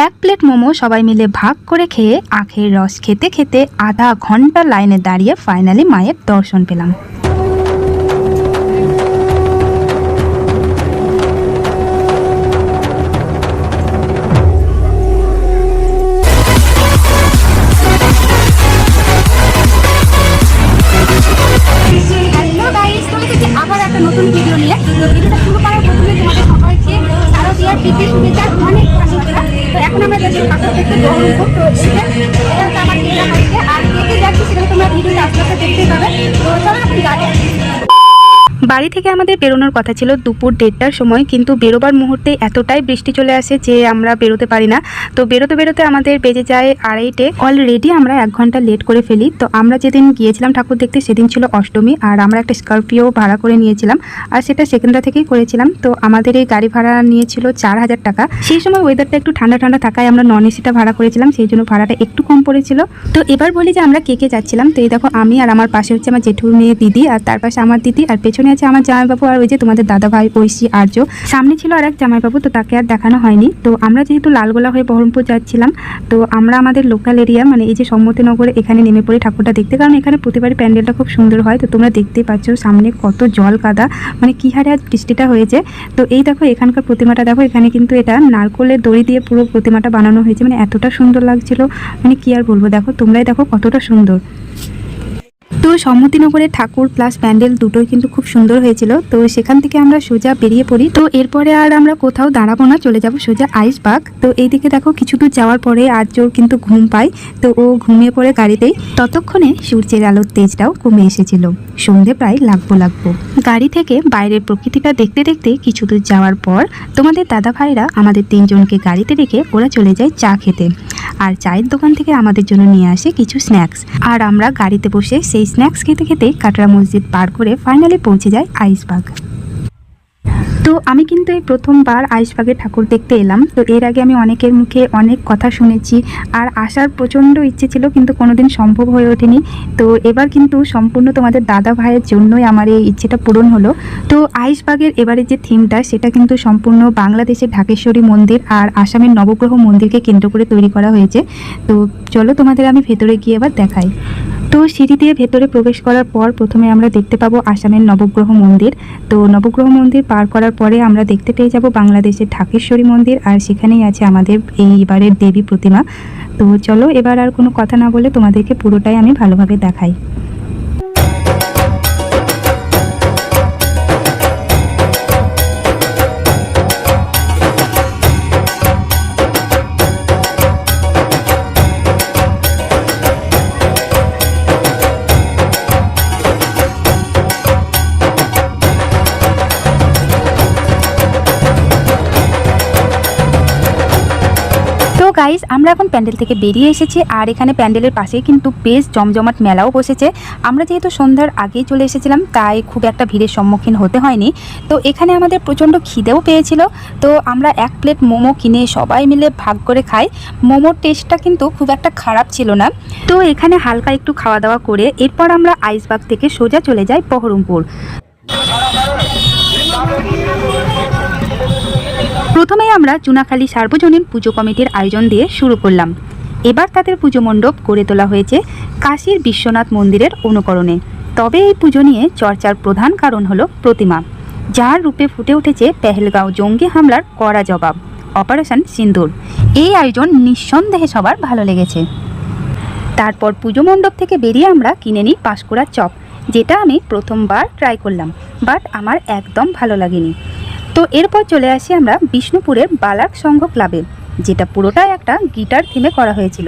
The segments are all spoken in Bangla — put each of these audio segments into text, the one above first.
এক প্লেট মোমো সবাই মিলে ভাগ করে খেয়ে আখের রস খেতে খেতে আধা ঘন্টা লাইনে দাঁড়িয়ে ফাইনালি মায়ের দর্শন পেলাম। আবার একটা নতুন ভিডিও নিয়ে ভিডিওটা শুরু করার প্রথমে তোমাদের সবাইকে শারদীয়ার প্রীতি শুভেচ্ছা অনেক ভালোবাসা। তো এখন আমরা যাচ্ছি ঠাকুর দেখতে বহরমপুর। তো এটা হচ্ছে আমার দিদা বাড়িতে, আর কে কে যাচ্ছি সেটা তোমরা ভিডিওটা আস্তে আস্তে দেখতে পাবে। তো চলো আপনি যাবে। বাড়ি থেকে আমাদের বেরোনোর কথা ছিল দুপুর 1:30টার সময়, কিন্তু বেরোবার মুহূর্তে এতটাই বৃষ্টি চলে আসে যে আমরা বেরোতে পারি না। তো বেরোতে বেরোতে আমাদের বেজে যায় 2:30টে। অলরেডি আমরা 1 ঘন্টা লেট করে ফেলি। তো আমরা যেদিন গিয়েছিলাম ঠাকুর দেখতে সেদিন ছিল অষ্টমী, আর আমরা একটা স্করপিও ভাড়া করে নিয়েছিলাম, আর সেটা সেকেন্ডরা থেকেই করেছিলাম। তো আমাদের এই গাড়ি ভাড়া নিয়েছিল 4000 টাকা। সেই সময় ওয়েদারটা একটু ঠান্ডা ঠান্ডা থাকায় আমরা নন এসিটা ভাড়া করেছিলাম, সেই জন্য ভাড়াটা একটু কম পড়েছিল। তো এবার বলি যে আমরা কে কে যাচ্ছিলাম। তো এই দেখো আমি, আর আমার পাশে হচ্ছে আমার জেঠুর মেয়ে দিদি, আর তার পাশে আমার দিদি, আর পেছনে আছে আমার জামাইবাবু, আর ওই যে তোমাদের দাদা ভাই ঐশী আর্য। সামনে ছিল আর এক জামাইবাবু, তো তাকে আর দেখানো হয়নি। তো আমরা যেহেতু লালগোলা হয়ে বহরমপুর যাচ্ছিলাম, তো আমরা আমাদের লোকাল এরিয়া মানে এই যে সম্মতিনগরে এখানে নেমে পড়ি ঠাকুরটা দেখতে, কারণ এখানে প্রতিবারই প্যান্ডেলটা খুব সুন্দর হয়। তো তোমরা দেখতেই পাচ্ছ সামনে কত জল কাদা, মানে কি হারে আজ বৃষ্টিটা হয়েছে। তো এই দেখো এখানকার প্রতিমাটা দেখো, এখানে কিন্তু এটা নারকোলের দড়ি দিয়ে পুরো প্রতিমাটা বানানো হয়েছে, মানে এতটা সুন্দর লাগছিল, মানে কি আর বলবো। দেখো তোমরাই দেখো কতটা সুন্দর। তো সম্মতিনগরের ঠাকুর প্লাস প্যান্ডেল দুটোই কিন্তু খুব সুন্দর হয়েছিল। তো সেখান থেকে আমরা সোজা বেরিয়ে পড়ি। তো এরপরে আর আমরা কোথাও দাঁড়াবো না, চলে যাব সোজা আইসবাগ। তো এইদিকে দেখো কিছু দূর যাওয়ার পরে আর্যর কিন্তু ঘুম পায়, তো ও ঘুমিয়ে পড়ে গাড়িতেই। ততক্ষণে সূর্যের আলোর তেজটাও কমে এসেছিল, সন্ধে প্রায় লাগবো। গাড়ি থেকে বাইরের প্রকৃতিটা দেখতে দেখতে কিছু দূর যাওয়ার পর তোমাদের দাদা ভাইরা আমাদের 3 জনকে গাড়িতে রেখে ওরা চলে যায় চা খেতে, আর চায়ের দোকান থেকে আমাদের জন্য নিয়ে আসে কিছু স্ন্যাক্স। আর আমরা গাড়িতে বসে সেই স্ন্যাক্স খেতে খেতে কাটরা মসজিদ পার করে ফাইনালি পৌঁছে যায় আইসবাগ। তো আমি কিন্তু এই প্রথমবার আইসবাগে ঠাকুর দেখতে এলাম। তো এর আগে আমি অনেকের মুখে অনেক কথা শুনেছি, আর আসার প্রচণ্ড ইচ্ছে ছিল, কিন্তু কোনোদিন সম্ভব হয়ে ওঠেনি। তো এবার কিন্তু সম্পূর্ণ তোমাদের দাদা ভাইয়ের জন্যই আমার এই ইচ্ছেটা পূরণ হলো। তো আইসবাগের এবারে যে থিমটা সেটা কিন্তু সম্পূর্ণ বাংলাদেশের ঢাকেশ্বরী মন্দির আর আসামের নবগ্রহ মন্দিরকে কেন্দ্র করে তৈরি করা হয়েছে। তো চলো তোমাদের আমি ভেতরে গিয়ে এবার দেখাই। তো সিঁড়ি দিয়ে ভেতরে প্রবেশ করার পর প্রথমে আমরা দেখতে পাবো আসামের নবগ্রহ মন্দির। তো নবগ্রহ মন্দির পার করার পরে আমরা দেখতে পেয়ে যাব বাংলাদেশের ঢাকেশ্বরী মন্দির, আর সেখানেই আছে আমাদের এইবারের দেবী প্রতিমা। তো চলো এবার আর কোনো কথা না বলে তোমাদেরকে পুরোটাই আমি ভালোভাবে দেখাই। গাইস আমরা এখন প্যান্ডেল থেকে বেরিয়ে এসেছি, আর এখানে প্যান্ডেলের পাশেই কিন্তু বেশ জমজমাট মেলাও বসেছে। আমরা যেহেতু সন্ধ্যার আগেই চলে এসেছিলাম তাই খুব একটা ভিড়ের সম্মুখীন হতে হয়নি। তো এখানে আমাদের প্রচণ্ড খিদেও পেয়েছিল, তো আমরা 1 প্লেট মোমো কিনে সবাই মিলে ভাগ করে খাই। মোমোর টেস্টটা কিন্তু খুব একটা খারাপ ছিল না। তো এখানে হালকা একটু খাওয়া দাওয়া করে এরপর আমরা আইসবাগ থেকে সোজা চলে যাই বহরমপুর। প্রথমেই আমরা চুনাখালী সার্বজনীন পুজো কমিটির আয়োজন দিয়ে শুরু করলাম। এবার তাদের পুজো মণ্ডপ গড়ে তোলা হয়েছে কাশীর বিশ্বনাথ মন্দিরের অনুকরণে। তবে এই পুজো নিয়ে চর্চার প্রধান কারণ হলো প্রতিমা, যার রূপে ফুটে উঠেছে পেহেলগাঁও জঙ্গি হামলার কড়া জবাব, অপারেশন সিন্দুর। এই আয়োজন নিঃসন্দেহে সবার ভালো লেগেছে। তারপর পুজো মণ্ডপ থেকে বেরিয়ে আমরা কিনে নিই পাঁশকুড়ার চপ, যেটা আমি প্রথমবার ট্রাই করলাম, বাট আমার একদম ভালো লাগেনি। তো এরপর চলে আসি আমরা বিষ্ণুপুরের বালাক সংঘ ক্লাবে, যেটা পুরোটাই একটা গিটার থিমে করা হয়েছিল।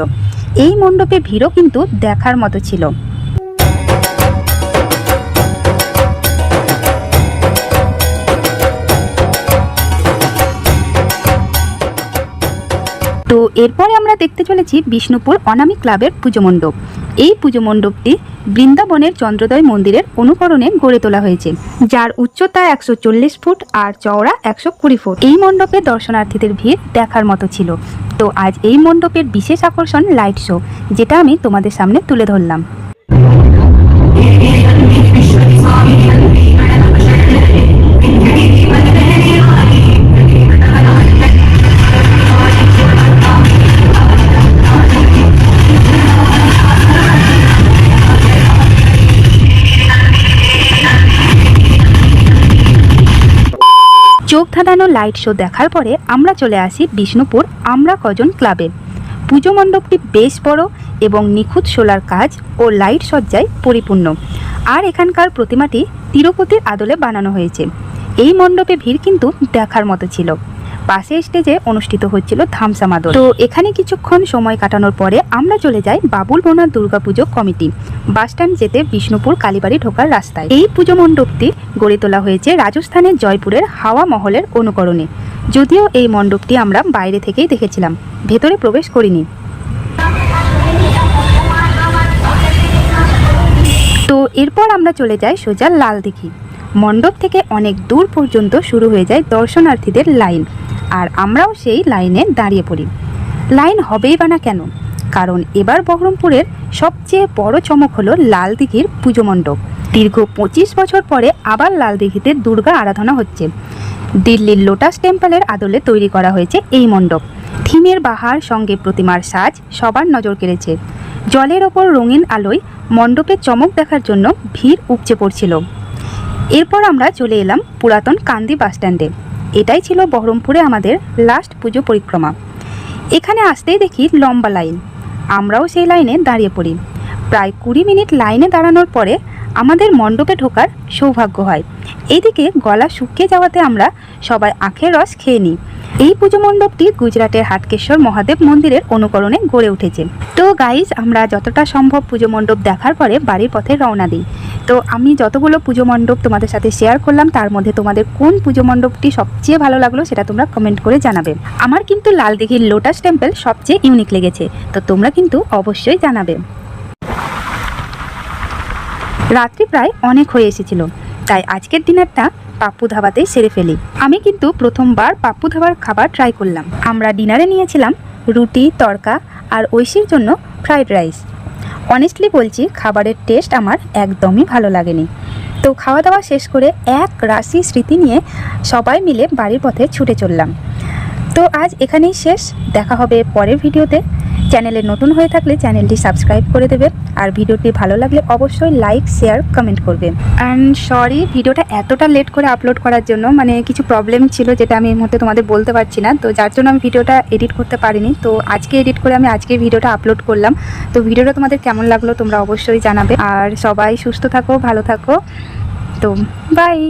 এই মণ্ডপে ভিড়ও কিন্তু দেখার মতো ছিল। তো এরপরে আমরা দেখতে চলেছি বিষ্ণুপুর অনামী ক্লাবের পুজো মণ্ডপ। এই পুজো মণ্ডপটি বৃন্দাবনের চন্দ্রোদয় মন্দিরের অনুকরণে গড়ে তোলা হয়েছে, যার উচ্চতা 140 ফুট আর চওড়া 120 ফুট। এই মণ্ডপে দর্শনার্থীদের ভিড় দেখার মতো ছিল। তো আজ এই মণ্ডপের বিশেষ আকর্ষণ লাইট শো, যেটা আমি তোমাদের সামনে তুলে ধরলাম। ধাঁধানো লাইট শো দেখার পরে আমরা চলে আসি বিষ্ণুপুর আমরা কজন ক্লাবে। পুজো মণ্ডপটি বেশ বড় এবং নিখুঁত সোলার কাজ ও লাইট সজ্জায় পরিপূর্ণ। আর এখানকার প্রতিমাটি তিরুপতির আদলে বানানো হয়েছে। এই মণ্ডপে ভিড় কিন্তু দেখার মতো ছিল। পাশে স্টেজে অনুষ্ঠিত হচ্ছিল ধামসা মাদল। তো এখানে কিছুক্ষণ সময় কাটানোর পরে আমরা চলে যাই বাবুল বোনা দুর্গাপুজো কমিটি বাসস্ট্যান্ড যেতে বিষ্ণুপুর কালীবাড়ি ঢোকার রাস্তায়। এই পুজো মণ্ডপটি গড়ে তোলা হয়েছে রাজস্থানের জয়পুরের হাওয়া মহলের অনুকরণে। যদিও এই মণ্ডপটি আমরা বাইরে থেকেই দেখেছিলাম, ভেতরে প্রবেশ করিনি। তো এরপর আমরা চলে যাই সোজা লাল দিঘি। মণ্ডপ থেকে অনেক দূর পর্যন্ত শুরু হয়ে যায় দর্শনার্থীদের লাইন, আর আমরাও সেই লাইনে দাঁড়িয়ে পড়ি। লাইন হবেই বা না কেন, কারণ এবার বহরমপুরের সবচেয়ে বড় চমক হলো লাল দিঘির পুজো মণ্ডপ। দীর্ঘ 25 বছর পরে আবার লাল দিঘিতে দুর্গা আরাধনা হচ্ছে। দিল্লির লোটাস টেম্পলের আদলে তৈরি করা হয়েছে এই মণ্ডপ। থিমের বাহার সঙ্গে প্রতিমার সাজ সবার নজর কেড়েছে। জলের ওপর রঙিন আলোয় মণ্ডপের চমক দেখার জন্য ভিড় উপচে পড়ছিল। এরপর আমরা চলে এলাম পুরাতন কান্দি বাসস্ট্যান্ডে। এটাই ছিল বহরমপুরে আমাদের লাস্ট পুজো পরিক্রমা। এখানে আসতেই দেখি লম্বা লাইন, আমরাও সেই লাইনে দাঁড়িয়ে পড়ি। প্রায় 20 মিনিট লাইনে দাঁড়ানোর পরে আমাদের মণ্ডপে ঢোকার সৌভাগ্য হয়। এইদিকে গলা শুকিয়ে যাওয়াতে আমরা সবাই আখের রস খেয়ে নিই। এই পুজো মণ্ডপটি গুজরাটের হাটকেশ্বর মহাদেব মন্দিরের অনুকরণে গড়ে উঠেছে। তো গাইজ, আমরা যতটা সম্ভব পুজো মণ্ডপ দেখার পরে বাড়ির পথে রওনা দিই। তো আমি যতগুলো পুজো মণ্ডপ তোমাদের সাথে শেয়ার করলাম, তার মধ্যে তোমাদের কোন পুজো মণ্ডপটি সবচেয়ে ভালো লাগলো সেটা তোমরা কমেন্ট করে জানাবে। আমার কিন্তু লাল দিঘির লোটাস টেম্পল সবচেয়ে ইউনিক লেগেছে, তো তোমরা কিন্তু অবশ্যই জানাবে। রাত্রি প্রায় অনেক হয়ে এসেছিল, তাই আজকের ডিনারটা পাপ্পু ধাবাতেই সেরে ফেলি। আমি কিন্তু প্রথমবার পাপ্পু ধাবার খাবার ট্রাই করলাম। আমরা ডিনারে নিয়েছিলাম রুটি, তড়কা আর ঐশীর জন্য ফ্রাইড রাইস। অনেস্টলি বলছি, খাবারের টেস্ট আমার একদমই ভালো লাগেনি। তো খাওয়া দাওয়া শেষ করে এক রাশি স্মৃতি নিয়ে সবাই মিলে বাড়ির পথে ছুটে চললাম। তো আজ এখানেই শেষ, দেখা হবে পরের ভিডিওতে। চ্যানেলে নতুন হয়ে থাকলে চ্যানেলটি সাবস্ক্রাইব করে দেবে, আর ভিডিওটি ভালো লাগলে অবশ্যই লাইক, শেয়ার, কমেন্ট করবে। অ্যান্ড সরি ভিডিওটা এতটা লেট করে আপলোড করার জন্য, মানে কিছু প্রবলেম ছিল যেটা আমি এই মুহূর্তে তোমাদের বলতে পারছি না, তো যার জন্য আমি ভিডিওটা এডিট করতে পারিনি। তো আজকে এডিট করে আমি আজকে ভিডিওটা আপলোড করলাম। তো ভিডিওটা তোমাদের কেমন লাগলো তোমরা অবশ্যই জানাবে, আর সবাই সুস্থ থাকো, ভালো থাকো। তো বাই।